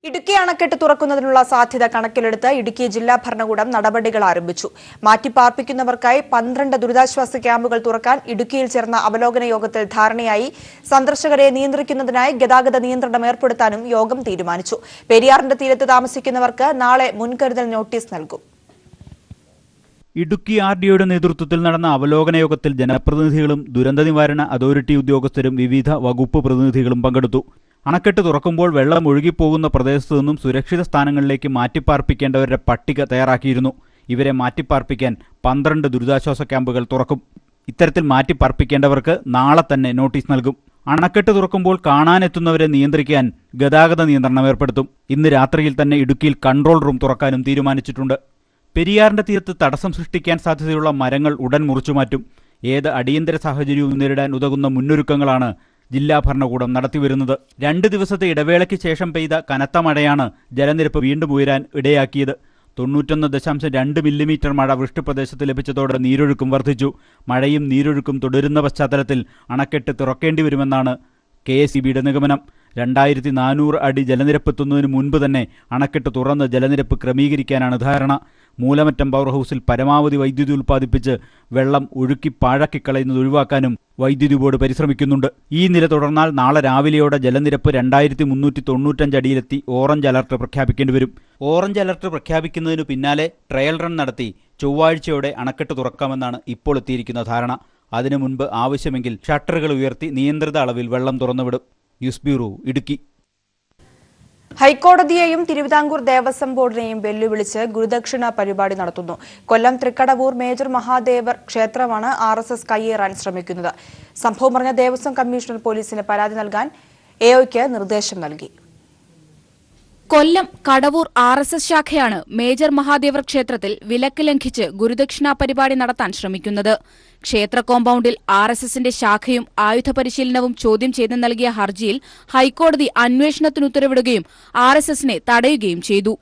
ഇടുക്കി അണക്കെട്ട് തുറക്കുന്നതിനുള്ള സാധ്യത കണക്കിലെടുത്ത് ഇടുക്കി ജില്ലാ ഭരണകൂടം നടപടികൾ ആരംഭിച്ചു. മാറ്റിപ്പാർപ്പിക്കുന്നവർക്കായി 12 ദുരിതാശ്വാസ ക്യാമ്പുകൾ തുറക്കാൻ ഇടുക്കിയിൽ ചേർന്ന അവലോകന യോഗത്തിൽ ധാരണയായി. സന്ദർശകരെ നിയന്ത്രിക്കുന്നതിനായി ഗതാഗത നിയന്ത്രണം ഏർപ്പെടുത്താനും യോഗം തീരുമാനിച്ചു. പെരിയാറിന്റെ തീരത്ത് താമസിക്കുന്നവർക്ക് നാളെ മുൻകരുതൽ നോട്ടീസ് നൽകും. ഇടുക്കി ആർഡിഒയുടെ നേതൃത്വത്തിൽ നടന്ന അവലോകന യോഗത്തിൽ ജനപ്രതിനിധികളും ദുരന്ത നിവാരണ അതോറിറ്റി ഉദ്യോഗസ്ഥരും വിവിധ വകുപ്പ് പ്രതിനിധികളും പങ്കെടുത്തു. അണക്കെട്ട് തുറക്കുമ്പോൾ വെള്ളം ഒഴുകിപ്പോകുന്ന പ്രദേശത്തു നിന്നും സുരക്ഷിത സ്ഥാനങ്ങളിലേക്ക് മാറ്റിപ്പാർപ്പിക്കേണ്ടവരുടെ പട്ടിക തയ്യാറാക്കിയിരുന്നു. ഇവരെ മാറ്റിപ്പാർപ്പിക്കാൻ 12 ദുരിതാശ്വാസ ക്യാമ്പുകൾ തുറക്കും. ഇത്തരത്തിൽ മാറ്റിപ്പാർപ്പിക്കേണ്ടവർക്ക് നാളെ തന്നെ നോട്ടീസ് നൽകും. അണക്കെട്ട് തുറക്കുമ്പോൾ കാണാനെത്തുന്നവരെ നിയന്ത്രിക്കാൻ ഗതാഗത നിയന്ത്രണം ഏർപ്പെടുത്തും. ഇന്ന് രാത്രിയിൽ തന്നെ ഇടുക്കിയിൽ കൺട്രോൾ റൂം തുറക്കാനും തീരുമാനിച്ചിട്ടുണ്ട്. പെരിയാറിന്റെ തീരത്ത് തടസ്സം സൃഷ്ടിക്കാൻ സാധ്യതയുള്ള മരങ്ങൾ ഉടൻ മുറിച്ചുമാറ്റും. ഏത് അടിയന്തര സാഹചര്യവും നേരിടാൻ ഉതകുന്ന മുന്നൊരുക്കങ്ങളാണ് ജില്ലാ ഭരണകൂടം നടത്തിവരുന്നത്. 2 ദിവസത്തെ ഇടവേളയ്ക്ക് ശേഷം പെയ്ത കനത്ത മഴയാണ് ജലനിരപ്പ് വീണ്ടും ഉയരാൻ ഇടയാക്കിയത്. 91.2 മില്ലിമീറ്റർ മഴ വൃഷ്ടിപ്രദേശത്ത് ലഭിച്ചതോടെ നീരൊഴുക്കും വർദ്ധിച്ചു. മഴയും നീരൊഴുക്കും തുടരുന്ന പശ്ചാത്തലത്തിൽ അണക്കെട്ട് തുറക്കേണ്ടി വരുമെന്നാണ് KSEBയുടെ നിഗമനം. 2400 അടി ജലനിരപ്പെത്തുന്നതിന് മുൻപ് തന്നെ അണക്കെട്ട് തുറന്ന് ജലനിരപ്പ് ക്രമീകരിക്കാനാണ് ധാരണ. മൂലമറ്റം പവർ ഹൗസിൽ പരമാവധി വൈദ്യുതി ഉൽപ്പാദിപ്പിച്ച് വെള്ളം ഒഴുക്കി പാഴാക്കിക്കളയുന്നത് ഒഴിവാക്കാനും വൈദ്യുതി ബോർഡ് പരിശ്രമിക്കുന്നുണ്ട്. ഈ നില തുടർന്നാൽ നാളെ രാവിലെയോടെ ജലനിരപ്പ് 2395 അടിയിലെത്തി ഓറഞ്ച് അലർട്ട് പ്രഖ്യാപിക്കേണ്ടി വരും. ഓറഞ്ച് അലർട്ട് പ്രഖ്യാപിക്കുന്നതിനു പിന്നാലെ ട്രയൽ റൺ നടത്തി ചൊവ്വാഴ്ചയോടെ അണക്കെട്ട് തുറക്കാമെന്നാണ് ഇപ്പോൾ എത്തിയിരിക്കുന്ന ധാരണ. അതിനു മുൻപ് ആവശ്യമെങ്കിൽ ഷട്ടറുകൾ ഉയർത്തി നിയന്ത്രിത അളവിൽ വെള്ളം തുറന്നുവിടും. News bureau, Idukki. ഹൈക്കോടതിയെയും തിരുവിതാംകൂർ ദേവസ്വം ബോർഡിനെയും വെല്ലുവിളിച്ച് ഗുരുദക്ഷിണ പരിപാടി നടത്തുന്നു. കൊല്ലം തൃക്കടവൂർ മേജർ മഹാദേവർ ക്ഷേത്രമാണ് RSS കയ്യേറാൻ ശ്രമിക്കുന്നത്. സംഭവം പറഞ്ഞ ദേവസ്വം കമ്മീഷണർ പോലീസിന് പരാതി നൽകാൻ AOയ്ക്ക് നിർദ്ദേശം നൽകി. കൊല്ലം കടവൂർ RSS ശാഖയാണ് മേജർ മഹാദേവർ ക്ഷേത്രത്തിൽ വിലക്ക് ലംഘിച്ച് ഗുരുദക്ഷിണ പരിപാടി നടത്താൻ ശ്രമിക്കുന്നത്. ക്ഷേത്ര കോമ്പൌണ്ടിൽ RSSന്റെ ശാഖയും ആയുധ പരിശീലനവും ചോദ്യം ചെയ്ത് നൽകിയ ഹർജിയിൽ ഹൈക്കോടതി അന്വേഷണത്തിന് ഉത്തരവിടുകയും RSSനെ തടയുകയും ചെയ്തു.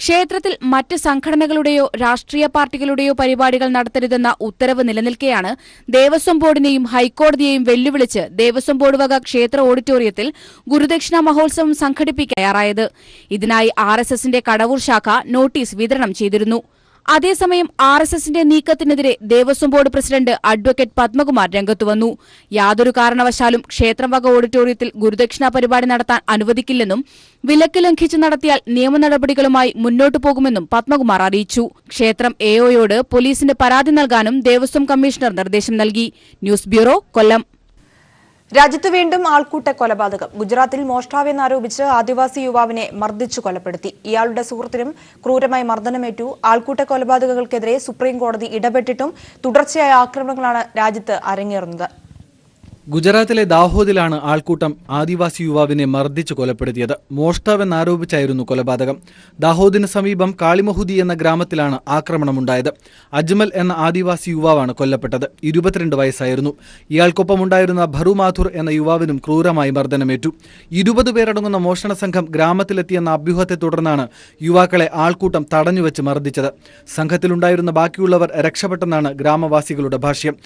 ക്ഷേത്രത്തിൽ മറ്റ് സംഘടനകളുടെയോ രാഷ്ട്രീയ പാർട്ടികളുടെയോ പരിപാടികൾ നടത്തരുതെന്ന ഉത്തരവ് നിലനിൽക്കെയാണ് ദേവസ്വം ബോർഡിനെയും ഹൈക്കോടതിയെയും വെല്ലുവിളിച്ച് ദേവസ്വം ബോർഡ് വക ക്ഷേത്ര ഓഡിറ്റോറിയത്തിൽ ഗുരുദക്ഷിണ മഹോത്സവം സംഘടിപ്പിക്കാൻ തയ്യാറായത്. ഇതിനായി RSSന്റെ കടവൂർ ശാഖ നോട്ടീസ് വിതരണം ചെയ്തിരുന്നു. അതേസമയം RSSന്റെ നീക്കത്തിനെതിരെ Devaswom board president advocate Padmakumar രംഗത്തുവന്നു. യാതൊരു കാരണവശാലും ക്ഷേത്രം വക ഓഡിറ്റോറിയത്തിൽ ഗുരുദക്ഷിണ പരിപാടി നടത്താൻ അനുവദിക്കില്ലെന്നും വിലക്ക് ലംഘിച്ച് നടത്തിയാൽ നിയമ നടപടികളുമായി മുന്നോട്ടു പോകുമെന്നും പത്മകുമാർ അറിയിച്ചു. ക്ഷേത്രം AOയോട് പോലീസിന് പരാതി നൽകാനും ദേവസ്വം കമ്മീഷണർ നിർദ്ദേശം നൽകി. ന്യൂസ് ബ്യൂറോ, കൊല്ലം. രാജ്യത്ത് വീണ്ടും ആൾക്കൂട്ട കൊലപാതകം. ഗുജറാത്തിൽ മോഷ്ടാവെന്നാരോപിച്ച് ആദിവാസി യുവാവിനെ മർദ്ദിച്ചു കൊലപ്പെടുത്തി. ഇയാളുടെ സുഹൃത്തിനും ക്രൂരമായി മർദ്ദനമേറ്റു. ആൾക്കൂട്ട കൊലപാതകങ്ങൾക്കെതിരെ സുപ്രീംകോടതി ഇടപെട്ടിട്ടും തുടർച്ചയായ ആക്രമണങ്ങളാണ് രാജ്യത്ത് അരങ്ങേറുന്നത്. ഗുജറാത്തിലെ ദാഹോദിലാണ് ആൾക്കൂട്ടം ആദിവാസി യുവാവിനെ മർദ്ദിച്ചു കൊലപ്പെടുത്തിയത്. മോഷ്ടാവെന്നാരോപിച്ചായിരുന്നു കൊലപാതകം. ദാഹോദിന് സമീപം കാളിമഹുദി എന്ന ഗ്രാമത്തിലാണ് ആക്രമണമുണ്ടായത്. അജ്മൽ എന്ന ആദിവാസി യുവാവാണ് കൊല്ലപ്പെട്ടത്. 22 വയസ്സായിരുന്നു. ഇയാൾക്കൊപ്പമുണ്ടായിരുന്ന ഭറു മാഥുർ എന്ന യുവാവിനും ക്രൂരമായി മർദ്ദനമേറ്റു. 20 പേരടങ്ങുന്ന മോഷണ സംഘം ഗ്രാമത്തിലെത്തിയെന്ന അഭ്യൂഹത്തെ തുടർന്നാണ് യുവാക്കളെ ആൾക്കൂട്ടം തടഞ്ഞുവെച്ച് മർദ്ദിച്ചത്. സംഘത്തിലുണ്ടായിരുന്ന ബാക്കിയുള്ളവർ രക്ഷപ്പെട്ടെന്നാണ് ഗ്രാമവാസികളുടെ ഭാഷ്യം.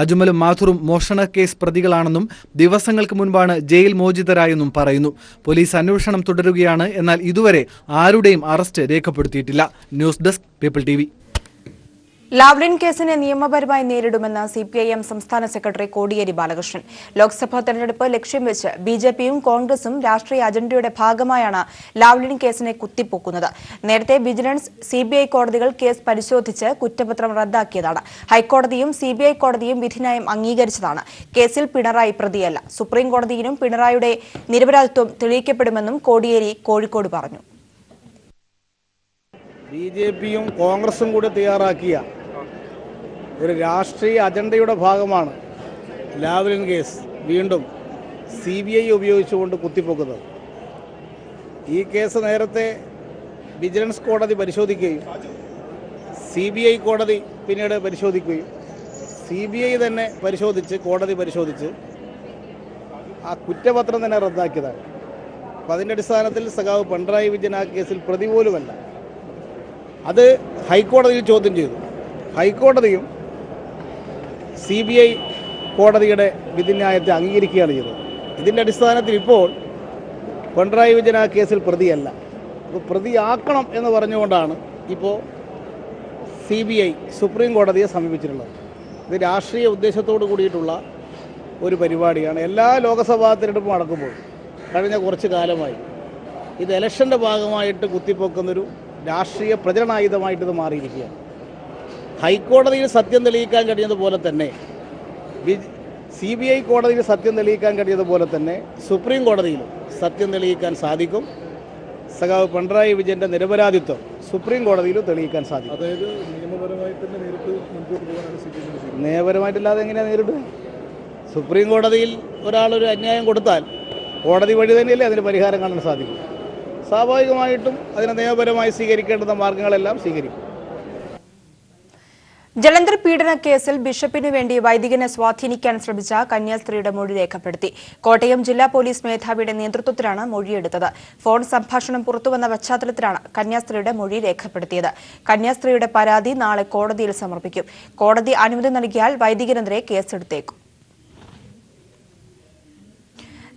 അജ്മലും മാഥുറും മോഷണ കേസ് പ്രതികൾ ണെന്നും ദിവസങ്ങൾക്ക് മുൻപാണ് ജയിൽ മോചിതരായെന്നും പറയുന്നു. പോലീസ് അന്വേഷണം തുടരുകയാണ്. എന്നാൽ ഇതുവരെ ആരുടെയും അറസ്റ്റ് രേഖപ്പെടുത്തിയിട്ടില്ല. News desk, people TV. Lavalin കേസിനെ നിയമപരമായി നേരിടുമെന്ന് CPIM സംസ്ഥാന സെക്രട്ടറി കോടിയേരി ബാലകൃഷ്ണൻ. ലോക്സഭാ തെരഞ്ഞെടുപ്പ് ലക്ഷ്യം വെച്ച് BJPയും കോൺഗ്രസും രാഷ്ട്രീയ അജണ്ടയുടെ ഭാഗമായാണ് ലാവ്ലിൻ കേസിനെ കുത്തിപ്പൊക്കുന്നത്. നേരത്തെ വിജിലൻസ്, CBI കോടതികൾ കേസ് പരിശോധിച്ച് കുറ്റപത്രം റദ്ദാക്കിയതാണ്. ഹൈക്കോടതിയും CBI കോടതിയും വിധിന്യായം അംഗീകരിച്ചതാണ്. കേസിൽ പിണറായി പ്രതിയല്ല. സുപ്രീം കോടതിയിലും പിണറായിയുടെ നിരപരാധിത്വം തെളിയിക്കപ്പെടുമെന്നും കോടിയേരി കോഴിക്കോട് പറഞ്ഞു. BJPയും കോൺഗ്രസും കൂടി തയ്യാറാക്കിയ ഒരു രാഷ്ട്രീയ അജണ്ടയുടെ ഭാഗമാണ് ലാവ്ലിൻ കേസ് വീണ്ടും CBI ഉപയോഗിച്ചുകൊണ്ട് കുത്തിപ്പൊക്കുന്നത്. ഈ കേസ് നേരത്തെ വിജിലൻസ് കോടതി പരിശോധിക്കുകയും CBI കോടതി പിന്നീട് പരിശോധിക്കുകയും CBI തന്നെ കോടതി പരിശോധിച്ച് ആ കുറ്റപത്രം തന്നെ റദ്ദാക്കിയതാണ്. അപ്പം അതിൻ്റെ അടിസ്ഥാനത്തിൽ സഖാവ് പിണറായി വിജയൻ ആ കേസിൽ പ്രതി പോലുമല്ല. അത് ഹൈക്കോടതിയിൽ ചോദ്യം ചെയ്തു. ഹൈക്കോടതിയും CBI കോടതിയുടെ വിധിന്യായത്തെ അംഗീകരിക്കുകയാണ് ചെയ്തത്. ഇതിൻ്റെ അടിസ്ഥാനത്തിൽ ഇപ്പോൾ പിണറായി വിജയൻ ആ കേസിൽ പ്രതിയല്ല. പ്രതിയാക്കണം എന്ന് പറഞ്ഞുകൊണ്ടാണ് ഇപ്പോൾ CBI സുപ്രീം കോടതിയെ സമീപിച്ചിട്ടുള്ളത്. ഇത് രാഷ്ട്രീയ ഉദ്ദേശത്തോട് കൂടിയിട്ടുള്ള ഒരു പരിപാടിയാണ്. എല്ലാ ലോക്സഭാ തിരഞ്ഞെടുപ്പും നടക്കുമ്പോൾ കഴിഞ്ഞ കുറച്ച് കാലമായി ഇത് ഇലക്ഷൻ്റെ ഭാഗമായിട്ട് കുത്തിപ്പൊക്കുന്നൊരു രാഷ്ട്രീയ പ്രചരണായുധമായിട്ട് ഇത് മാറിയിരിക്കുകയാണ്. ഹൈക്കോടതിയിൽ സത്യം തെളിയിക്കാൻ കഴിയുന്നതുപോലെ തന്നെ CBI കോടതിയിൽ സത്യം തെളിയിക്കാൻ കഴിയുന്നതുപോലെ തന്നെ സുപ്രീം കോടതിയിലും സത്യം തെളിയിക്കാൻ സാധിക്കും. സഖാവ് പിണറായി വിജയൻ്റെ നിരപരാധിത്വം സുപ്രീം കോടതിയിലും തെളിയിക്കാൻ സാധിക്കും. അതായത് നിയമപരമായി തന്നെ നേരിട്ട് മുൻപോട്ട് പോകാനാണ് നിയമപരമായിട്ടില്ലാതെ എങ്ങനെയാണ് നേരിടുക? സുപ്രീം കോടതിയിൽ ഒരാളൊരു അന്യായം കൊടുത്താൽ കോടതി വഴി തന്നെയല്ലേ അതിന് പരിഹാരം കാണാൻ സാധിക്കും. സ്വാഭാവികമായിട്ടും അതിനെ നിയമപരമായി സ്വീകരിക്കേണ്ടുന്ന മാർഗങ്ങളെല്ലാം സ്വീകരിക്കും. ജലന്ധർ പീഡന കേസിൽ ബിഷപ്പിനു വേണ്ടി വൈദികനെ സ്വാധീനിക്കാൻ ശ്രമിച്ച കന്യാസ്ത്രീയുടെ മൊഴി രേഖപ്പെടുത്തി. കോട്ടയം ജില്ലാ പോലീസ് മേധാവിയുടെ നേതൃത്വത്തിലാണ് മൊഴിയെടുത്തത്. ഫോൺ സംഭാഷണം പുറത്തുവന്ന പശ്ചാത്തലത്തിലാണ് കന്യാസ്ത്രീയുടെ മൊഴി രേഖപ്പെടുത്തിയത്. കന്യാസ്ത്രീയുടെ പരാതി നാളെ കോടതിയിൽ സമർപ്പിക്കും. കോടതി അനുമതി നൽകിയാൽ വൈദികനെതിരെ കേസെടുത്തേക്കും.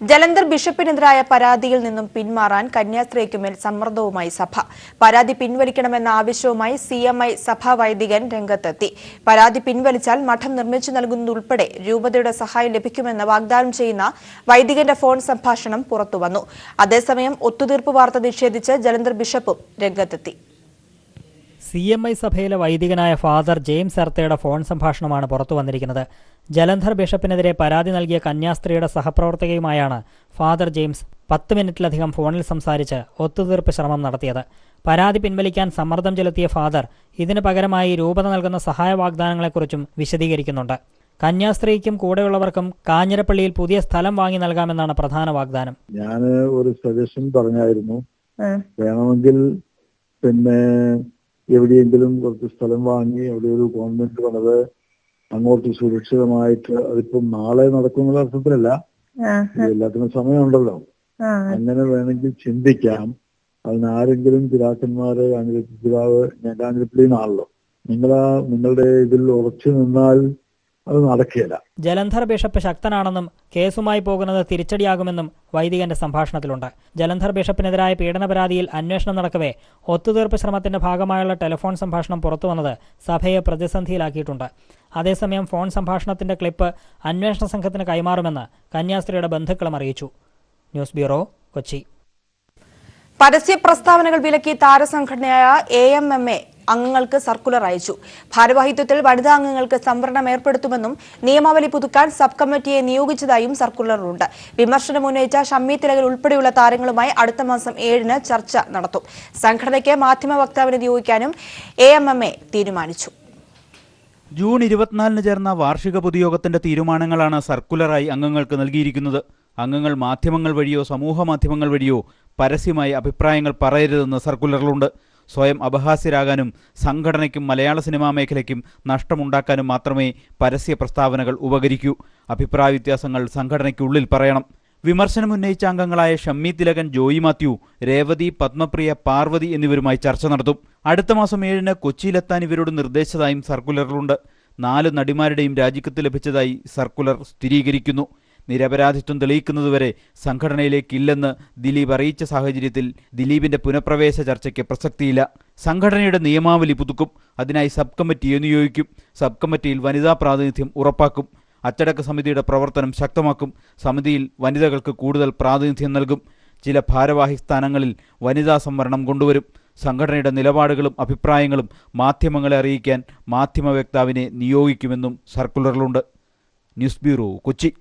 ജലന്ധർ ബിഷപ്പിനെതിരായ പരാതിയിൽ നിന്നും പിന്മാറാൻ കന്യാസ്ത്രീക്കുമേൽ സമ്മർദ്ദവുമായി സഭ. പരാതി പിൻവലിക്കണമെന്ന ആവശ്യവുമായി CMI സഭാ വൈദികൻ രംഗത്തെത്തി. പരാതി പിൻവലിച്ചാൽ മഠം നിർമ്മിച്ചു നൽകുന്നതുൾപ്പെടെ രൂപതയുടെ സഹായം ലഭിക്കുമെന്ന് വാഗ്ദാനം ചെയ്യുന്ന വൈദികന്റെ ഫോൺ സംഭാഷണം പുറത്തുവന്നു. അതേസമയം ഒത്തുതീർപ്പ് വാർത്ത നിഷേധിച്ച് ജലന്ധർ ബിഷപ്പും രംഗത്തെത്തി. CMI സഭയിലെ വൈദികനായ ഫാദർ ജെയിംസ് എർത്തയുടെ ഫോൺ സംഭാഷണമാണ് പുറത്തു വന്നിരിക്കുന്നത്. ജലന്ധർ ബിഷപ്പിനെതിരെ പരാതി നൽകിയ കന്യാസ്ത്രീയുടെ സഹപ്രവർത്തകയുമായാണ് ഫാദർ ജെയിംസ് 10 മിനിറ്റിലധികം ഫോണിൽ സംസാരിച്ച് ഒത്തുതീർപ്പ് ശ്രമം നടത്തിയത്. പരാതി പിൻവലിക്കാൻ സമ്മർദ്ദം ചെലുത്തിയ ഫാദർ ഇതിന് പകരമായി രൂപത നൽകുന്ന സഹായ വാഗ്ദാനങ്ങളെക്കുറിച്ചും വിശദീകരിക്കുന്നുണ്ട്. കന്യാസ്ത്രീക്കും കൂടെയുള്ളവർക്കും കാഞ്ഞിരപ്പള്ളിയിൽ പുതിയ സ്ഥലം വാങ്ങി നൽകാമെന്നാണ് പ്രധാന വാഗ്ദാനം. ഞാൻ ഒരു സജഷൻ പറഞ്ഞായിരുന്നു, വേണമെങ്കിൽ പിന്നെ എവിടെയെങ്കിലും കുറച്ച് സ്ഥലം വാങ്ങി അവിടെ ഒരു കോൺവെന്റ് പണിത് അങ്ങോട്ട് സുരക്ഷിതമായിട്ട്, അതിപ്പം നാളെ നടക്കുന്ന അർത്ഥത്തിലല്ല, എല്ലാത്തിനും സമയമുണ്ടല്ലോ, അങ്ങനെ വേണമെങ്കിൽ ചിന്തിക്കാം. അതിനാരെങ്കിലും പിതാക്കന്മാര് പിതാവ്, ഞാൻ കാഞ്ഞിരപ്പള്ളിയിൽ നിന്നാണല്ലോ, നിങ്ങളുടെ ഇതിൽ ഉറച്ചു നിന്നാൽ അത് നടക്കുകയില്ല. ജലന്ധർ ബിഷപ്പ് ശക്തനാണെന്നും കേസുമായി പോകുന്നത് തിരിച്ചടിയാകുമെന്നും വൈദികന്റെ സംഭാഷണത്തിലുണ്ട്. ജലന്ധർ ബിഷപ്പിനെതിരായ പീഡന പരാതിയിൽ അന്വേഷണം നടക്കവേ ഒത്തുതീർപ്പ് ശ്രമത്തിന്റെ ഭാഗമായുള്ള ടെലിഫോൺ സംഭാഷണം പുറത്തുവന്നത് സഭയെ പ്രതിസന്ധിയിലാക്കിയിട്ടുണ്ട്. അതേസമയം ഫോൺ സംഭാഷണത്തിന്റെ ക്ലിപ്പ് അന്വേഷണ സംഘത്തിന് കൈമാറുമെന്ന് കന്യാസ്ത്രീയുടെ ബന്ധുക്കളും അറിയിച്ചു. News bureau, Kochi. പരസ്യ പ്രസ്താവനകൾ വിലക്കി താരസംഘടനയായ AMMA അംഗങ്ങൾക്ക് സർക്കുലർ അയച്ചു. ഭാരവാഹിത്വത്തിൽ വനിതാ അംഗങ്ങൾക്ക് സംവരണം ഏർപ്പെടുത്തുമെന്നും നിയമാവലി പുതുക്കാൻ സബ് കമ്മിറ്റിയെ നിയോഗിച്ചതായും സർക്കുലറിലുണ്ട്. വിമർശനം ഉന്നയിച്ച ഷമ്മി തിലകൻ ഉൾപ്പെടെയുള്ള താരങ്ങളുമായി അടുത്ത മാസം 7-ന് ചർച്ച നടത്തും. സംഘടനയ്ക്ക് മാധ്യമ വക്താവിനെ നിയോഗിക്കാനും AMMA തീരുമാനിച്ചു. ജൂൺ 24-ന് ചേർന്ന വാർഷിക പൊതുയോഗത്തിന്റെ തീരുമാനങ്ങളാണ് സർക്കുലറായി അംഗങ്ങൾക്ക് നൽകിയിരിക്കുന്നത്. അംഗങ്ങൾ മാധ്യമങ്ങൾ വഴിയോ സമൂഹ മാധ്യമങ്ങൾ വഴിയോ പരസ്യമായി അഭിപ്രായങ്ങൾ പറയരുതെന്ന് സർക്കുലറിലുണ്ട്. സ്വയം അപഹാസ്യരാകാനും സംഘടനയ്ക്കും മലയാള സിനിമാ മേഖലയ്ക്കും നഷ്ടമുണ്ടാക്കാനും മാത്രമേ പരസ്യ പ്രസ്താവനകൾ ഉപകരിക്കൂ. അഭിപ്രായ വ്യത്യാസങ്ങൾ സംഘടനയ്ക്കുള്ളിൽ പറയണം. വിമർശനം ഉന്നയിച്ച അംഗങ്ങളായ ഷമ്മി തിലകൻ, ജോയി മാത്യു, രേവതി, പത്മപ്രിയ, പാർവതി എന്നിവരുമായി ചർച്ച നടത്തും. അടുത്ത മാസം 7-ന് കൊച്ചിയിലെത്താൻ ഇവരോട് നിർദ്ദേശിച്ചതായും സർക്കുലറിലുണ്ട്. 4 നടിമാരുടെയും രാജിക്കത്ത് ലഭിച്ചതായി സർക്കുലർ സ്ഥിരീകരിക്കുന്നു. നിരപരാധിത്വം തെളിയിക്കുന്നതുവരെ സംഘടനയിലേക്കില്ലെന്ന് ദിലീപ് അറിയിച്ച സാഹചര്യത്തിൽ ദിലീപിന്റെ പുനഃപ്രവേശ ചർച്ചയ്ക്ക് പ്രസക്തിയില്ല. സംഘടനയുടെ നിയമാവലി പുതുക്കും. അതിനായി സബ് കമ്മിറ്റിയെ നിയോഗിക്കും. സബ് കമ്മിറ്റിയിൽ വനിതാ പ്രാതിനിധ്യം ഉറപ്പാക്കും. അച്ചടക്ക സമിതിയുടെ പ്രവർത്തനം ശക്തമാക്കും. സമിതിയിൽ വനിതകൾക്ക് കൂടുതൽ പ്രാതിനിധ്യം നൽകും. ചില ഭാരവാഹി സ്ഥാനങ്ങളിൽ വനിതാ സംവരണം കൊണ്ടുവരും. സംഘടനയുടെ നിലപാടുകളും അഭിപ്രായങ്ങളും മാധ്യമങ്ങളെ അറിയിക്കാൻ മാധ്യമ വക്താവിനെ നിയോഗിക്കുമെന്നും സർക്കുലറിലുണ്ട്. News bureau, Kochi.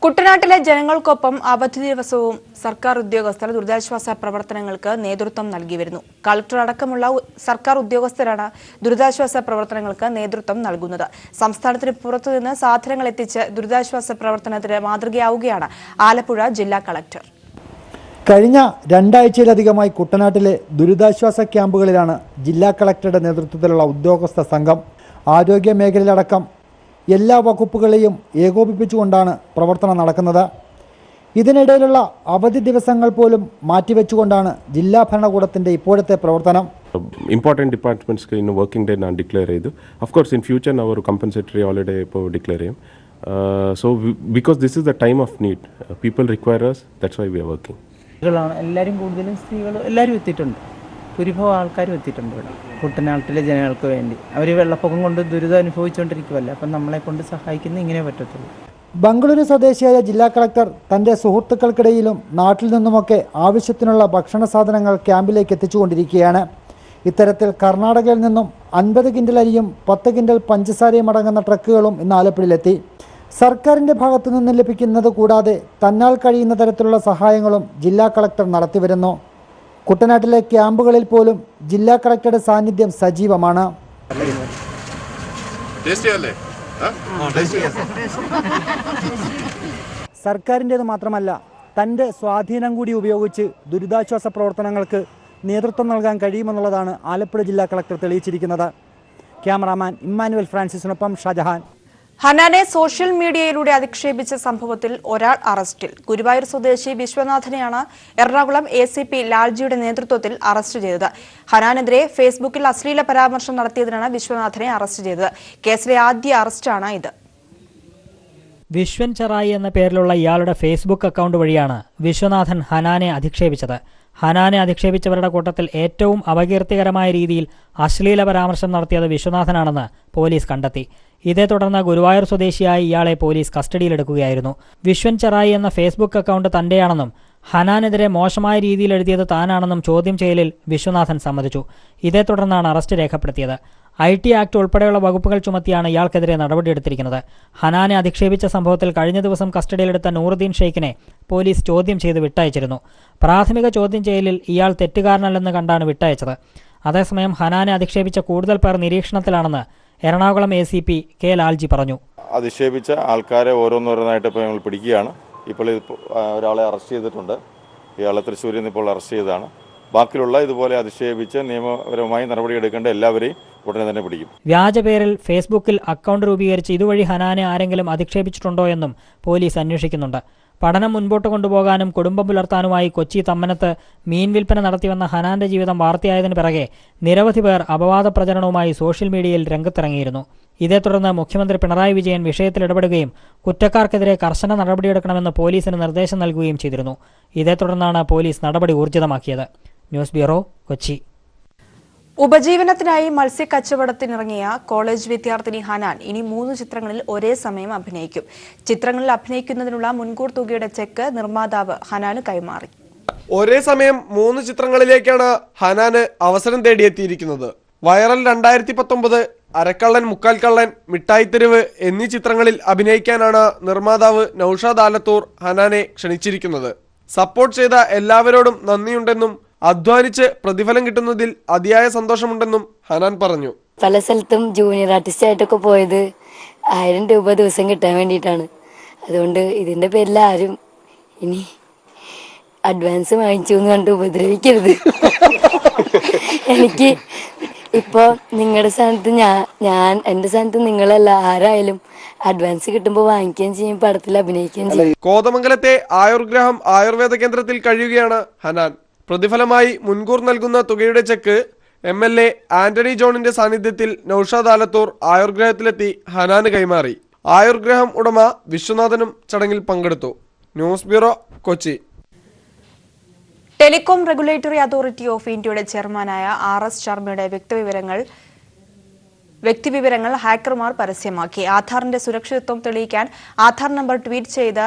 കുട്ടനാട്ടിലെ ജനങ്ങൾക്കൊപ്പം അവധി ദിവസവും സർക്കാർ ഉദ്യോഗസ്ഥർ ദുരിതാശ്വാസ പ്രവർത്തനങ്ങൾക്ക് നേതൃത്വം നൽകി വരുന്നു. കളക്ടർ അടക്കമുള്ള സർക്കാർ ഉദ്യോഗസ്ഥരാണ് ദുരിതാശ്വാസ പ്രവർത്തനങ്ങൾക്ക് നേതൃത്വം നൽകുന്നത്. സംസ്ഥാനത്തിന് പുറത്തുനിന്ന് സാധനങ്ങൾ എത്തിച്ച് ദുരിതാശ്വാസ പ്രവർത്തനത്തിന് മാതൃകയാവുകയാണ് ആലപ്പുഴ ജില്ലാ കളക്ടർ. കഴിഞ്ഞ 2 ആഴ്ചയിലധികമായി കുട്ടനാട്ടിലെ ദുരിതാശ്വാസ ക്യാമ്പുകളിലാണ് ജില്ലാ കളക്ടറുടെ നേതൃത്വത്തിലുള്ള ഉദ്യോഗസ്ഥ സംഘം. ആരോഗ്യ മേഖലയിലടക്കം എല്ലാ വകുപ്പുകളെയും ഏകോപിപ്പിച്ചുകൊണ്ടാണ് പ്രവർത്തനം നടക്കുന്നത്. ഇതിനിടയിലുള്ള അവധി ദിവസങ്ങൾ പോലും മാറ്റിവെച്ചുകൊണ്ടാണ് ജില്ലാ ഭരണകൂടത്തിന്റെ ഇപ്പോഴത്തെ പ്രവർത്തനം. ഇമ്പോർട്ടൻറ്റ് ഡിപ്പാർട്ട്മെന്റ്സ് ഇന്ന് വർക്കിംഗ് ഡേ ഞാൻ ഡിക്ലെയർ ചെയ്തു. ഓഫ് കോഴ്സ് ഇൻ ഫ്യൂച്ചർ അവർ കമ്പൻസേറ്ററി ഹോളിഡേ ഇപ്പോൾ ഡിക്ലെയർ ചെയ്യും. So because this is the time of need, people require us, that's why we are working. എല്ലാവരും കൂടുതലും സ്ത്രീകൾ എല്ലാവരും എത്തിയിട്ടുണ്ട്. ഭൂരിഭാഗം ആൾക്കാരും എത്തിയിട്ടുണ്ട് ഇവിടെ കുട്ടനാട്ടിലെ ജനങ്ങൾക്ക് വേണ്ടി. അവർ വെള്ളപ്പൊക്കം കൊണ്ട് ദുരിതം അനുഭവിച്ചുകൊണ്ടിരിക്കുമല്ലോ, അപ്പം നമ്മളെ കൊണ്ട് സഹായിക്കുന്ന ഇങ്ങനെ പറ്റത്തുള്ളൂ. ബംഗളൂരു സ്വദേശിയായ ജില്ലാ കളക്ടർ തന്റെ സുഹൃത്തുക്കൾക്കിടയിലും നാട്ടിൽ നിന്നുമൊക്കെ ആവശ്യത്തിനുള്ള ഭക്ഷണ സാധനങ്ങൾ ക്യാമ്പിലേക്ക് എത്തിച്ചുകൊണ്ടിരിക്കുകയാണ്. ഇത്തരത്തിൽ കർണാടകയിൽ നിന്നും 50 കിൻഡൽ അരിയും 10 കിൻഡൽ പഞ്ചസാരയും അടങ്ങുന്ന ട്രക്കുകളും ഇന്ന് ആലപ്പുഴയിലെത്തി. സർക്കാരിന്റെ ഭാഗത്തു നിന്ന് ലഭിക്കുന്നത് കൂടാതെ തന്നാൽ കഴിയുന്ന തരത്തിലുള്ള സഹായങ്ങളും ജില്ലാ കളക്ടർ നടത്തിവരുന്നു. കുട്ടനാട്ടിലെ ക്യാമ്പുകളിൽ പോലും ജില്ലാ കളക്ടറുടെ സാന്നിധ്യം സജീവമാണ്. സർക്കാരിൻ്റേത് മാത്രമല്ല, തൻ്റെ സ്വാധീനം കൂടി ഉപയോഗിച്ച് ദുരിതാശ്വാസ പ്രവർത്തനങ്ങൾക്ക് നേതൃത്വം നൽകാൻ കഴിയുമെന്നുള്ളതാണ് ആലപ്പുഴ ജില്ലാ കളക്ടർ തെളിയിച്ചിരിക്കുന്നത്. ക്യാമറാമാൻ ഇമ്മാനുവൽ ഫ്രാൻസിസിനൊപ്പം ഷാജഹാൻ. ഹനാനെ സോഷ്യൽ മീഡിയയിലൂടെ അധിക്ഷേപിച്ച സംഭവത്തിൽ ഒരാൾ അറസ്റ്റിൽ. ഗുരുവായൂർ സ്വദേശി വിശ്വനാഥനെയാണ് എറണാകുളം ACP ലാൽജിയുടെ നേതൃത്വത്തിൽ അറസ്റ്റ് ചെയ്തത്. ഹനാനെതിരെ ഫേസ്ബുക്കിൽ അശ്ലീല പരാമർശം നടത്തിയതിനാണ് വിശ്വനാഥനെ അറസ്റ്റ് ചെയ്തത്. കേസിലെ ആദ്യ അറസ്റ്റാണ് ഇത്. വിശ്വൻ ചെറായി എന്ന പേരിലുള്ള ഇയാളുടെ ഫേസ്ബുക്ക് അക്കൗണ്ട് വഴിയാണ് വിശ്വനാഥൻ ഹനാനെ അധിക്ഷേപിച്ചത്. ഹനാനെ അധിക്ഷേപിച്ചവരുടെ കൂട്ടത്തിൽ ഏറ്റവും അപകീർത്തികരമായ രീതിയിൽ അശ്ലീല പരാമർശം നടത്തിയത് വിശ്വനാഥനാണെന്ന് പോലീസ് കണ്ടെത്തി. ഇതേ തുടർന്ന് ഗുരുവായൂർ സ്വദേശിയായ ഇയാളെ പോലീസ് കസ്റ്റഡിയിലെടുക്കുകയായിരുന്നു. വിശ്വൻ ചെറായി എന്ന ഫേസ്ബുക്ക് അക്കൗണ്ട് തന്റെയാണെന്നും ഹനാനെതിരെ മോശമായ രീതിയിൽ എഴുതിയത് താനാണെന്നും ചോദ്യം ചെയ്യലിൽ വിശ്വനാഥൻ സമ്മതിച്ചു. ഇതേ തുടർന്നാണ് അറസ്റ്റ് രേഖപ്പെടുത്തിയത്. IT ആക്ട് ഉൾപ്പെടെയുള്ള വകുപ്പുകൾ ചുമത്തിയാണ് ഇയാൾക്കെതിരെ നടപടിയെടുത്തിരിക്കുന്നത്. ഹനാനെ അധിക്ഷേപിച്ച സംഭവത്തിൽ കഴിഞ്ഞ ദിവസം കസ്റ്റഡിയിലെടുത്ത നൂറുദ്ദീൻ ഷെയ്ഖിനെ പോലീസ് ചോദ്യം ചെയ്ത് വിട്ടയച്ചിരുന്നു. പ്രാഥമിക ചോദ്യം ചെയ്യലിൽ ഇയാൾ തെറ്റുകാരനല്ലെന്ന് കണ്ടാണ് വിട്ടയച്ചത്. അതേസമയം ഹനാനെ അധിക്ഷേപിച്ച കൂടുതൽ പേർ നിരീക്ഷണത്തിലാണെന്ന് എറണാകുളം ACP K ലാൽജി പറഞ്ഞു. അധിക്ഷേപിച്ച ആൾക്കാരെ ഓരോന്നോരോന്നായിട്ട് ഇപ്പോൾ ഞങ്ങൾ പിടിക്കുകയാണ്. ഇപ്പോൾ ഒരാളെ അറസ്റ്റ് ചെയ്തിട്ടുണ്ട്. ഇയാളെ തൃശ്ശൂരിൽ നിന്ന് ഇപ്പോൾ അറസ്റ്റ് ചെയ്തതാണ്. ബാക്കിയുള്ള ഇതുപോലെ അധിക്ഷേപിച്ച് നിയമപരമായി നടപടിയെടുക്കേണ്ട എല്ലാവരെയും ഉടനെ തന്നെ പിടിക്കും. വ്യാജ പേരിൽ ഫേസ്ബുക്കിൽ അക്കൗണ്ട് രൂപീകരിച്ച് ഇതുവഴി ഹനാനെ ആരെങ്കിലും അധിക്ഷേപിച്ചിട്ടുണ്ടോ എന്നും പോലീസ് അന്വേഷിക്കുന്നുണ്ട്. പഠനം മുൻപോട്ട് കൊണ്ടുപോകാനും കുടുംബം പുലർത്താനുമായി കൊച്ചി തമ്മനത്ത് മീൻ വിൽപ്പന നടത്തിവന്ന ഹനാന്റെ ജീവിതം വാർത്തയായതിനു പിറകെ നിരവധി പേർ അപവാദ പ്രചരണവുമായി സോഷ്യൽ മീഡിയയിൽ രംഗത്തിറങ്ങിയിരുന്നു. ഇതേ തുടർന്ന് മുഖ്യമന്ത്രി പിണറായി വിജയൻ വിഷയത്തിൽ ഇടപെടുകയും കുറ്റക്കാർക്കെതിരെ കർശന നടപടിയെടുക്കണമെന്ന് പോലീസിന് നിർദ്ദേശം നൽകുകയും ചെയ്തിരുന്നു. ഇതേ തുടർന്നാണ് പോലീസ് നടപടി ഊർജിതമാക്കിയത്. News bureau, Kochi. ഉപജീവനത്തിനായി മത്സ്യക്കച്ചവടത്തിനിറങ്ങിയ കോളേജ് വിദ്യാർത്ഥിനി ഹനാൻ ഇനി 3 ചിത്രങ്ങളിൽ ഒരേ സമയം അഭിനയിക്കും. ചിത്രങ്ങളിൽ അഭിനയിക്കുന്നതിനുള്ള മുൻകൂർ തുകയുടെ ചെക്ക് നിർമ്മാതാവ് ഹനാന് കൈമാറി. ഒരേ സമയം 3 ചിത്രങ്ങളിലേക്കാണ് ഹനാന് അവസരം തേടിയെത്തിയിരിക്കുന്നത്. വൈറൽ 2019, അരക്കള്ളൻ മുക്കാൽക്കള്ളൻ, മിഠായിത്തെരുവ് എന്നീ ചിത്രങ്ങളിൽ അഭിനയിക്കാനാണ് നിർമ്മാതാവ് നൌഷാദ് ആലത്തൂർ ഹനാനെ ക്ഷണിച്ചിരിക്കുന്നത്. സപ്പോർട്ട് ചെയ്ത എല്ലാവരോടും നന്ദിയുണ്ടെന്നും അധ്വാനിച്ച് പ്രതിഫലം കിട്ടുന്നതിൽ അതിയായ സന്തോഷമുണ്ടെന്നും ഹനാൻ പറഞ്ഞു. പല സ്ഥലത്തും ജൂനിയർ ആർട്ടിസ്റ്റ് ആയിട്ടൊക്കെ പോയത് 1000 രൂപ ദിവസം കിട്ടാൻ വേണ്ടിയിട്ടാണ്. അതുകൊണ്ട് ഇതിന്റെ പേരിൽ ആരും ഇനി അഡ്വാൻസ് വാങ്ങിച്ചു എന്ന് കണ്ട് ഉപദ്രവിക്കരുത്. എനിക്ക് ഇപ്പൊ നിങ്ങളുടെ സ്ഥാനത്ത് ഞാൻ എന്റെ സ്ഥാനത്ത് നിങ്ങളല്ല, ആരായാലും അഡ്വാൻസ് കിട്ടുമ്പോൾ വാങ്ങിക്കുകയും ചെയ്യും, പടത്തിൽ അഭിനയിക്കുകയും ചെയ്യും. കോതമംഗലത്തെ ആയുർഗ്രഹം ആയുർവേദ കേന്ദ്രത്തിൽ കഴിയുകയാണ് ഹനാൻ. പ്രതിഫലമായി മുൻകൂർ നൽകുന്ന തുകയുടെ ചെക്ക് MLA ആന്റണി ജോണിന്റെ സാന്നിധ്യത്തിൽ നൌഷാദ് ആലത്തൂർ ആയുർഗ്രഹത്തിലെത്തി ഹനാന് കൈമാറി. ആയുർഗ്രഹം ഉടമ വിശ്വനാഥനും ചടങ്ങിൽ പങ്കെടുത്തു. News bureau, Kochi. Telecom regulatory authority of ഇന്ത്യയുടെ ചെയർമാനായ RS ശർമ്മയുടെ വ്യക്തിവിവരങ്ങൾ ഹാക്കർമാർ പരസ്യമാക്കി. ആധാറിന്റെ സുരക്ഷിതത്വം തെളിയിക്കാൻ ആധാർ നമ്പർ ട്വീറ്റ് ചെയ്ത്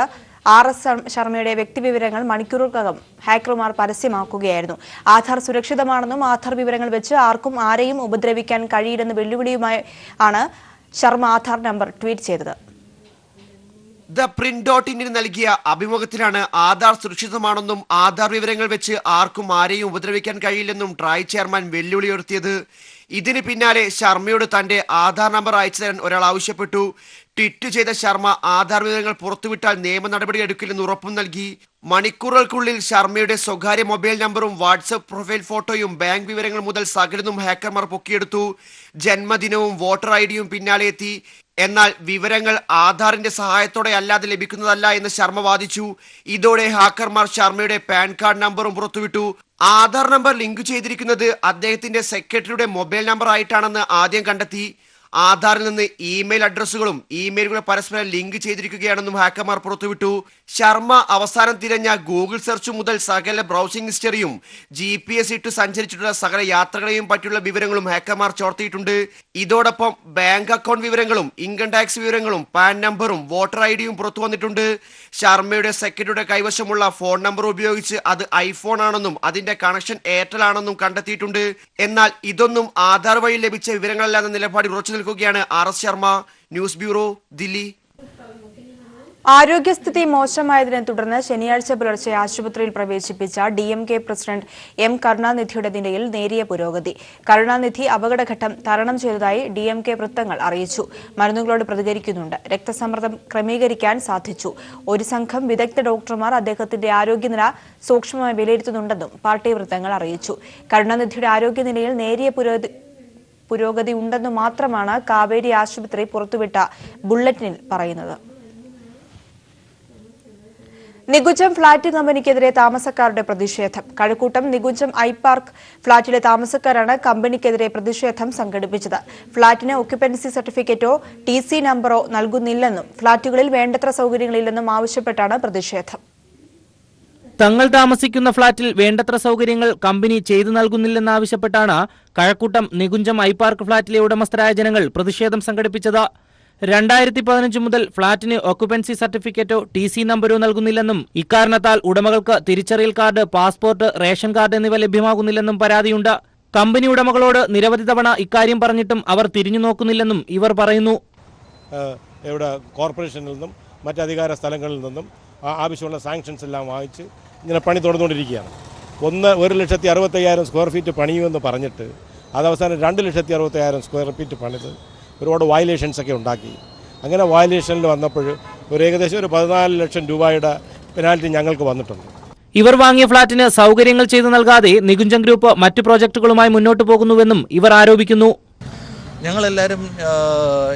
RS ശർമ്മയുടെ വ്യക്തിവിവരങ്ങൾ മണിക്കൂറുകൾക്കകം ഹാക്കർമാർ പരസ്യമാക്കുകയായിരുന്നു. ആധാർ സുരക്ഷിതമാണെന്നും ആധാർ വിവരങ്ങൾ വെച്ച് ആർക്കും ആരെയും ഉപദ്രവിക്കാൻ കഴിയില്ലെന്ന വെല്ലുവിളിയുമായി ആണ് ശർമ്മ ആധാർ നമ്പർ ട്വീറ്റ് ചെയ്തത്. The.in നൽകിയ അഭിമുഖത്തിലാണ് ആധാർ സുരക്ഷിതമാണെന്നും ആധാർ വിവരങ്ങൾ വെച്ച് ആർക്കും ആരെയും ഉപദ്രവിക്കാൻ കഴിയില്ലെന്നും ട്രായ് ചെയർമാൻ വെല്ലുവിളി ഉയർത്തിയത്. ഇതിന് പിന്നാലെ ശർമ്മയോട് തന്റെ ആധാർ നമ്പർ അയച്ചു തരാൻ ഒരാൾ ആവശ്യപ്പെട്ടു. ട്വീറ്റ് ചെയ്ത ശർമ്മ ആധാർ വിവരങ്ങൾ പുറത്തുവിട്ടാൽ നിയമ നടപടി എടുക്കില്ലെന്ന് ഉറപ്പും നൽകി. മണിക്കൂറുകൾക്കുള്ളിൽ ശർമ്മയുടെ സ്വകാര്യ മൊബൈൽ നമ്പറും വാട്സ്ആപ്പ് പ്രൊഫൈൽ ഫോട്ടോയും ബാങ്ക് വിവരങ്ങൾ മുതൽ സകലതും ഹാക്കർമാർ പൊക്കിയെടുത്തു. ജന്മദിനവും വോട്ടർ ഐഡിയും പിന്നാലെ എത്തി. എന്നാൽ വിവരങ്ങൾ ആധാറിന്റെ സഹായത്തോടെ അല്ലാതെ ലഭിക്കുന്നതല്ല എന്ന് ശർമ്മ വാദിച്ചു. ഇതോടെ ഹാക്കർമാർ ശർമ്മയുടെ പാൻ കാർഡ് നമ്പറും പുറത്തുവിട്ടു. ആധാർ നമ്പർ ലിങ്ക് ചെയ്തിരിക്കുന്നത് അദ്ദേഹത്തിന്റെ സെക്രട്ടറിയുടെ മൊബൈൽ നമ്പർ ആയിട്ടാണെന്ന് ആദ്യം കണ്ടെത്തി. ആധാറിൽ നിന്ന് ഇമെയിൽ അഡ്രസ്സുകളും ഇമെയിലുകൾ പരസ്പരം ലിങ്ക് ചെയ്തിരിക്കുകയാണെന്നും ഹാക്കർമാർ പുറത്തുവിട്ടു. ശർമ്മ അവസാനം തിരഞ്ഞ ഗൂഗിൾ സെർച്ച് മുതൽ സകല ബ്രൗസിംഗ് ഹിസ്റ്ററിയും GPS ഇട്ട് സഞ്ചരിച്ചിട്ടുള്ള സകല യാത്രകളെയും പറ്റിയുള്ള വിവരങ്ങളും ഹാക്കർമാർ ചോർത്തിയിട്ടുണ്ട്. ഇതോടൊപ്പം ബാങ്ക് അക്കൗണ്ട് വിവരങ്ങളും ഇൻകം ടാക്സ് വിവരങ്ങളും പാൻ നമ്പറും വോട്ടർ ID-യും പുറത്തു വന്നിട്ടുണ്ട്. ശർമ്മയുടെ സെക്രട്ടറിയുടെ കൈവശമുള്ള ഫോൺ നമ്പർ ഉപയോഗിച്ച് അത് ഐഫോൺ ആണെന്നും അതിന്റെ കണക്ഷൻ എയർടെൽ ആണെന്നും കണ്ടെത്തിയിട്ടുണ്ട്. എന്നാൽ ഇതൊന്നും ആധാർ വഴി ലഭിച്ച വിവരങ്ങളല്ലെന്ന നിലപാടിൽ ഉറച്ചു നിൽക്കുകയാണ് RS Sharma. News bureau, Delhi. ആരോഗ്യസ്ഥിതി മോശമായതിനെ തുടർന്ന് ശനിയാഴ്ച പുലർച്ചെ ആശുപത്രിയിൽ പ്രവേശിപ്പിച്ച DMK പ്രസിഡന്റ് M കരുണാനിധിയുടെ നിലയിൽ നേരിയ പുരോഗതി. കരുണാനിധി അപകടഘട്ടം തരണം ചെയ്തതായി DMK വൃത്തങ്ങൾ അറിയിച്ചു. മരുന്നുകളോട് പ്രതികരിക്കുന്നുണ്ട്. രക്തസമ്മർദ്ദം ക്രമീകരിക്കാൻ സാധിച്ചു. ഒരു സംഘം വിദഗ്ധ ഡോക്ടർമാർ അദ്ദേഹത്തിന്റെ ആരോഗ്യനില സൂക്ഷ്മമായി വിലയിരുത്തുന്നുണ്ടെന്നും പാർട്ടി വൃത്തങ്ങൾ അറിയിച്ചു. കരുണാനിധിയുടെ ആരോഗ്യനിലയിൽ നേരിയ പുരോഗതി ഉണ്ടെന്നു മാത്രമാണ് കാവേരി ആശുപത്രി പുറത്തുവിട്ട ബുള്ളറ്റിനിൽ പറയുന്നത്. നികുഞ്ചം ഫ്ളാറ്റ് കമ്പനിക്കെതിരെ താമസക്കാരുടെ പ്രതിഷേധം. കഴക്കൂട്ടം നികുഞ്ചം ഐപാർക്ക് ഫ്ളാറ്റിലെ താമസക്കാരാണ് കമ്പനിക്കെതിരെ പ്രതിഷേധം സംഘടിപ്പിച്ചത്. ഫ്ളാറ്റിന് ഒക്യുപ്പൻസി സർട്ടിഫിക്കറ്റോ TC നമ്പറോ നൽകുന്നില്ലെന്നും ഫ്ളാറ്റുകളിൽ വേണ്ടത്ര സൗകര്യങ്ങളില്ലെന്നും ആവശ്യപ്പെട്ടാണ് പ്രതിഷേധം. തങ്ങൾ താമസിക്കുന്ന ഫ്ളാറ്റിൽ വേണ്ടത്ര സൗകര്യങ്ങൾ കമ്പനി ചെയ്തു നൽകുന്നില്ലെന്നാവശ്യപ്പെട്ടാണ് കഴക്കൂട്ടം നികുഞ്ചം ഐപാർക്ക് ഫ്ളാറ്റിലെ ഉടമസ്ഥരായ ജനങ്ങൾ പ്രതിഷേധം സംഘടിപ്പിച്ചത്. 2015 മുതൽ ഫ്ളാറ്റിന് ഓക്യുപ്പൻസി സർട്ടിഫിക്കറ്റോ TC നമ്പരോ നൽകുന്നില്ലെന്നും ഇക്കാരണത്താൽ ഉടമകൾക്ക് തിരിച്ചറിയൽ കാർഡ്, പാസ്പോർട്ട്, റേഷൻ കാർഡ് എന്നിവ ലഭ്യമാകുന്നില്ലെന്നും പരാതിയുണ്ട്. കമ്പനി ഉടമകളോട് നിരവധി തവണ ഇക്കാര്യം പറഞ്ഞിട്ടും അവർ തിരിഞ്ഞു നോക്കുന്നില്ലെന്നും ഇവർ പറയുന്നു. ഇവിടെ കോർപ്പറേഷനിൽ നിന്നും മറ്റധികാര സ്ഥലങ്ങളിൽ നിന്നും ആവശ്യമുള്ള സാങ്ഷൻസ് എല്ലാം വാങ്ങിച്ച് ഇങ്ങനെ പണി തുടർന്നുകൊണ്ടിരിക്കുകയാണ്. 1,65,000 സ്ക്വയർ ഫീറ്റ് പണിയുമെന്ന് പറഞ്ഞിട്ട് അത് അവസാനം 2,65,000 സ്ക്വയർ ഫീറ്റ് പണിത് ഒരുപാട് വയലേഷൻസ് ഒക്കെ ഉണ്ടാക്കി. അങ്ങനെ വയലേഷനിൽ വന്നപ്പോൾ ഏകദേശം 14 ലക്ഷം രൂപയുടെ പെനാൽറ്റി ഞങ്ങൾക്ക് വന്നിട്ടുണ്ട്. ഇവർ വാങ്ങിയ ഫ്ളാറ്റിന് സൗകര്യങ്ങൾ ചെയ്തു നൽകാതെ നികുഞ്ചം ഗ്രൂപ്പ് മറ്റു പ്രോജക്ടുകളുമായി മുന്നോട്ട് പോകുന്നുവെന്നും ഇവർ ആരോപിക്കുന്നു. ഞങ്ങളെല്ലാവരും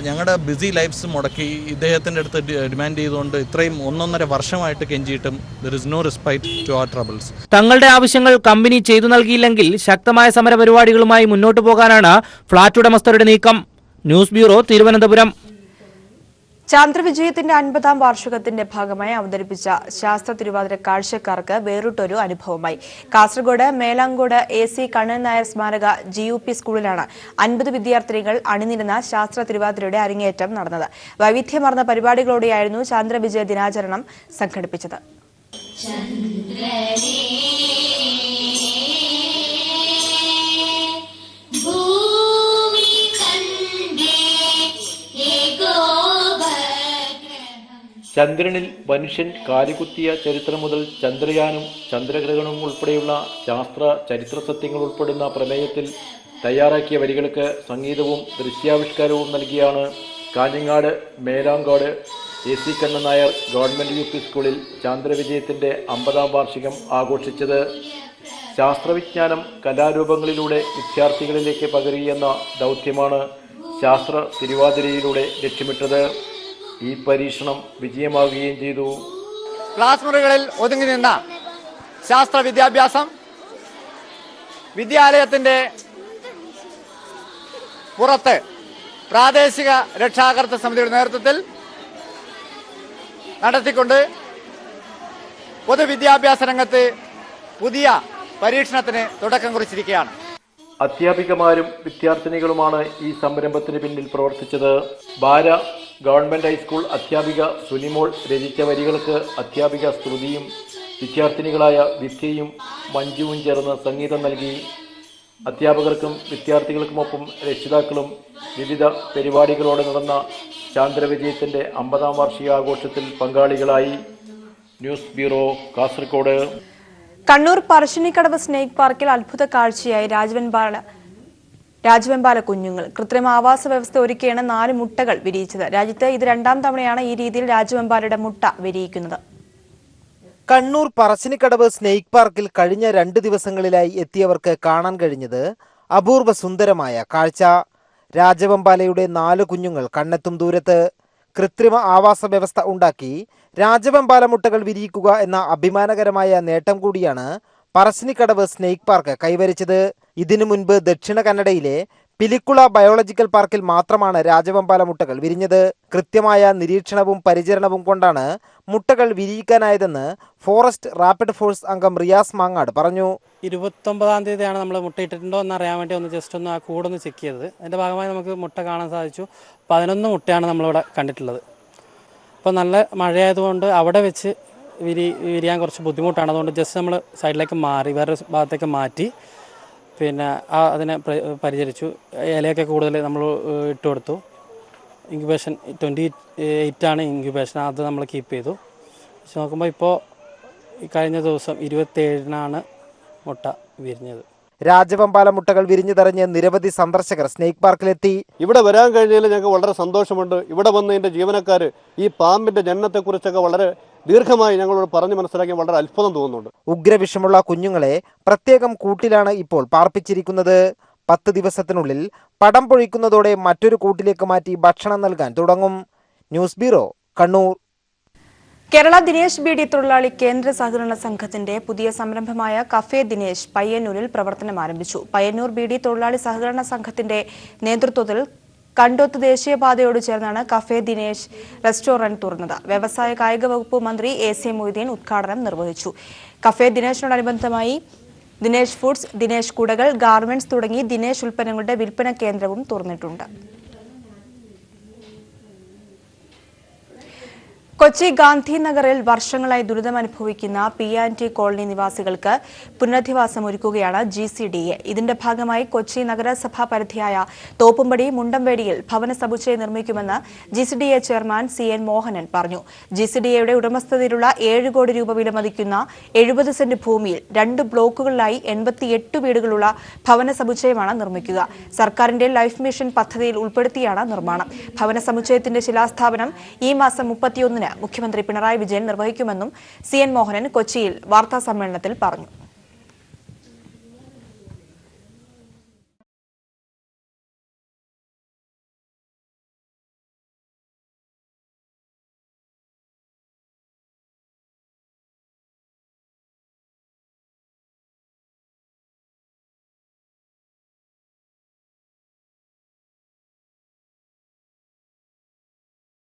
ഞങ്ങളുടെ ബിസി ലൈഫ്സ് മുടക്കി ഇദ്ദേഹത്തിൻ്റെ അടുത്ത് ഡിമാൻഡ് ചെയ്തുകൊണ്ട് ഇത്രയും 1.5 വർഷമായിട്ട് കെഞ്ചിയിട്ടും there is no respite to our troubles. തങ്ങളുടെ ആവശ്യങ്ങൾ കമ്പനി ചെയ്തു നൽകിയില്ലെങ്കിൽ ശക്തമായ സമരപരിപാടികളുമായി മുന്നോട്ട് പോകാനാണ് ഫ്ളാറ്റ് ഉടമസ്ഥരുടെ നീക്കം. News bureau, Thiruvananthapuram. ചാന്ദ്രവിജയത്തിന്റെ 50ാം വാർഷികത്തിന്റെ ഭാഗമായി അവതരിപ്പിച്ച ശാസ്ത്ര തിരുവാതിര കാഴ്ചക്കാർക്ക് വേറിട്ടൊരു അനുഭവമായി. കാസർഗോഡ് മേലാങ്കോട് AC കണ്ണൻ നായർ സ്മാരക GUP സ്കൂളിലാണ് 50 വിദ്യാർത്ഥിനികൾ അണിനിരുന്ന ശാസ്ത്ര തിരുവാതിരയുടെ അരങ്ങേറ്റം നടന്നത്. വൈവിധ്യമാർന്ന പരിപാടികളോടെയായിരുന്നു ചാന്ദ്രവിജയ ദിനാചരണം സംഘടിപ്പിച്ചത്. ചന്ദ്രനിൽ മനുഷ്യൻ കാലുകുത്തിയ ചരിത്രം മുതൽ ചന്ദ്രയാനും ചന്ദ്രഗ്രഹണവും ഉൾപ്പെടെയുള്ള ശാസ്ത്ര ചരിത്ര സത്യങ്ങൾ ഉൾപ്പെടുന്ന പ്രമേയത്തിൽ തയ്യാറാക്കിയ വരികൾക്ക് സംഗീതവും ദൃശ്യാവിഷ്കാരവും നൽകിയാണ് Kanhangad Melangode AC Kannan Nair government UP സ്കൂളിൽ ചാന്ദ്രവിജയത്തിൻ്റെ 50ാം വാർഷികം ആഘോഷിച്ചത്. ശാസ്ത്രവിജ്ഞാനം കലാരൂപങ്ങളിലൂടെ വിദ്യാർത്ഥികളിലേക്ക് പകരുകയെന്ന ദൗത്യമാണ് ശാസ്ത്ര തിരുവാതിരയിലൂടെ ലക്ഷ്യമിട്ടത്. ഈ പരീക്ഷണം വിജയമാവുകയും ചെയ്തു. ക്ലാസ് മുറികളിൽ ഒതുങ്ങി നിന്ന ശാസ്ത്ര വിദ്യാഭ്യാസം വിദ്യാലയത്തിന്റെ പുറത്ത് പ്രാദേശിക രക്ഷാകർതൃ സമിതിയുടെ നേതൃത്വത്തിൽ നടത്തിക്കൊണ്ട് പൊതുവിദ്യാഭ്യാസ രംഗത്ത് പുതിയ പരീക്ഷണത്തിന് തുടക്കം കുറിച്ചിരിക്കുകയാണ്. അധ്യാപികമാരും വിദ്യാർത്ഥിനികളുമാണ് ഈ സംരംഭത്തിന് പിന്നിൽ പ്രവർത്തിച്ചത്. ബാര ഗവൺമെൻറ് ഹൈസ്കൂൾ അധ്യാപിക സുനിമോൾ രചിച്ച വരികൾക്ക് അധ്യാപിക സ്തുതിയും വിദ്യാർത്ഥിനികളായ വിദ്യയും മഞ്ജുവും ചേർന്ന് സംഗീതം നൽകി. അധ്യാപകർക്കും വിദ്യാർത്ഥികൾക്കുമൊപ്പം രക്ഷിതാക്കളും വിവിധ പരിപാടികളോടെ നടന്ന ചാന്ദ്രവിജയത്തിൻ്റെ 50ാം വാർഷികാഘോഷത്തിൽ പങ്കാളികളായി. News bureau, Kasaragod. Kannur Parassinikadavu snake പാർക്കിൽ അത്ഭുത കാഴ്ചയായി രാജവെമ്പാല കുഞ്ഞുങ്ങൾ. കൃത്രിമ ആവാസ വ്യവസ്ഥ ഒരുക്കിയാണ് 4 മുട്ടകൾ വിരിയിച്ചത്. രാജ്യത്ത് ഇത് 2ാം തവണയാണ് ഈ രീതിയിൽ രാജവെമ്പാലയുടെ മുട്ട വിരിയിക്കുന്നത്. കണ്ണൂർ പറശ്ശിനിക്കടവ് സ്നേക് പാർക്കിൽ കഴിഞ്ഞ 2 ദിവസങ്ങളിലായി എത്തിയവർക്ക് കാണാൻ കഴിഞ്ഞത് അപൂർവ സുന്ദരമായ കാഴ്ച. രാജവെമ്പാലയുടെ 4 കുഞ്ഞുങ്ങൾ കണ്ണെത്തും ദൂരത്ത്. കൃത്രിമ ആവാസ വ്യവസ്ഥ ഉണ്ടാക്കി രാജവെമ്പാല മുട്ടകൾ വിരിയിക്കുക എന്ന അഭിമാനകരമായ നേട്ടം കൂടിയാണ് പറശ്ശിനിക്കടവ് സ്നേക്ക് പാർക്ക് കൈവരിച്ചത്. ഇതിനു മുൻപ് ദക്ഷിണ കന്നഡയിലെ പിലിക്കുള ബയോളജിക്കൽ പാർക്കിൽ മാത്രമാണ് രാജവെമ്പാല മുട്ടകൾ വിരിഞ്ഞത്. കൃത്യമായ നിരീക്ഷണവും പരിചരണവും കൊണ്ടാണ് മുട്ടകൾ വിരിയിക്കാനായതെന്ന് ഫോറസ്റ്റ് റാപ്പിഡ് ഫോഴ്സ് അംഗം റിയാസ് മാങ്ങാട് പറഞ്ഞു. 29-ാം തീയതിയാണ് നമ്മൾ മുട്ടയിട്ടിട്ടുണ്ടോ എന്ന് അറിയാൻ വേണ്ടി ജസ്റ്റ് ആ കൂടൊന്ന് ചെക്ക് ചെയ്തത്. അതിൻ്റെ ഭാഗമായി നമുക്ക് മുട്ട കാണാൻ സാധിച്ചു. 11 മുട്ടയാണ് നമ്മളിവിടെ കണ്ടിട്ടുള്ളത്. അപ്പോൾ നല്ല മഴയായതുകൊണ്ട് അവിടെ വെച്ച് വിരിയാൻ കുറച്ച് ബുദ്ധിമുട്ടാണ്. അതുകൊണ്ട് ജസ്റ്റ് നമ്മൾ സൈഡിലേക്ക് മാറി വേറൊരു ഭാഗത്തേക്ക് മാറ്റി പിന്നെ അതിനെ പരിചരിച്ചു. ഇലയൊക്കെ കൂടുതൽ നമ്മൾ ഇട്ട് കൊടുത്തു. ഇൻക്യുബേഷൻ 28 ഇൻക്യുബേഷൻ, അത് നമ്മൾ കീപ്പ് ചെയ്തു. പക്ഷെ നോക്കുമ്പോൾ ഇപ്പോൾ കഴിഞ്ഞ ദിവസം 27-നാണ് മുട്ട വിരിഞ്ഞത്. രാജവെമ്പാല മുട്ടകൾ വിരിഞ്ഞുതറിഞ്ഞ് നിരവധി സന്ദർശകർ സ്നേക്ക് പാർക്കിലെത്തി. ഇവിടെ വരാൻ കഴിഞ്ഞതിൽ ഞങ്ങൾക്ക് വളരെ സന്തോഷമുണ്ട്. ഇവിടെ വന്നതിൻ്റെ ജീവനക്കാർ ഈ പാമ്പിൻ്റെ ജനനത്തെക്കുറിച്ചൊക്കെ വളരെ ദീർഘമായി ഞങ്ങളോട് പറഞ്ഞു മനസ്സിലാക്കി വളരെ അത്ഭുതം തോന്നുന്നുണ്ട്. ഉഗ്രവിഷമുള്ള കുഞ്ഞുങ്ങളെ പ്രത്യേകം കൂട്ടിലാണ് ഇപ്പോൾ പാർപ്പിച്ചിരിക്കുന്നത്. 10 ദിവസത്തിനുള്ളിൽ പടം പൊഴിക്കുന്നതോടെ മറ്റൊരു കൂട്ടിലേക്ക് മാറ്റി ഭക്ഷണം നൽകാൻ തുടങ്ങും. News bureau, Kannur. കേരള ദിനേശ് ബീഡി തൊഴിലാളി കേന്ദ്ര സഹകരണ സംഘത്തിന്റെ പുതിയ സംരംഭമായ കഫേ ദിനേശ് പയ്യന്നൂരിൽ പ്രവർത്തനം ആരംഭിച്ചു. പയ്യന്നൂർ ബീഡി തൊഴിലാളി സഹകരണ സംഘത്തിന്റെ നേതൃത്വത്തിൽ കണ്ടോത്ത് ദേശീയപാതയോട് ചേർന്നാണ് കഫേ ദിനേശ് റെസ്റ്റോറന്റ് തുറന്നത്. വ്യവസായ കായിക വകുപ്പ് മന്ത്രി AC മൊയ്തീൻ ഉദ്ഘാടനം നിർവഹിച്ചു. കഫേ ദിനേശിനോടനുബന്ധമായി ദിനേശ് ഫുഡ്സ്, ദിനേശ് കുടകൾ, ഗാർമെന്റ്സ് തുടങ്ങി ദിനേശ് ഉൽപ്പന്നങ്ങളുടെ വിൽപ്പന കേന്ദ്രവും തുറന്നിട്ടുണ്ട്. കൊച്ചി ഗാന്ധിനഗറിൽ വർഷങ്ങളായി ദുരിതമനുഭവിക്കുന്ന P&T കോളനി നിവാസികൾക്ക് പുനരധിവാസമൊരുക്കുകയാണ് GCDA. ഇതിന്റെ ഭാഗമായി കൊച്ചി നഗരസഭാ പരിധിയായ തോപ്പുംപടി മുണ്ടംവേടിയിൽ ഭവന സമുച്ചയം നിർമ്മിക്കുമെന്ന് GCDA ചെയർമാൻ CN മോഹനൻ പറഞ്ഞു. GCDAയുടെ ഉടമസ്ഥതയിലുള്ള 7 കോടി രൂപ വിലമതിക്കുന്ന 70 സെന്റ് ഭൂമിയിൽ 2 ബ്ലോക്കുകളിലായി 88 വീടുകളുള്ള ഭവന സമുച്ചയമാണ് നിർമ്മിക്കുക. സർക്കാരിന്റെ ലൈഫ് മിഷൻ പദ്ധതിയിൽ ഉൾപ്പെടുത്തിയാണ് നിർമ്മാണം. ഭവന സമുച്ചയത്തിന്റെ ശിലാസ്ഥാപനം ഈ മാസം 31-ന് മുഖ്യമന്ത്രി പിണറായി വിജയൻ നിർവഹിക്കുമെന്നും CN മോഹനൻ കൊച്ചിയിൽ വാർത്താസമ്മേളനത്തിൽ പറഞ്ഞു.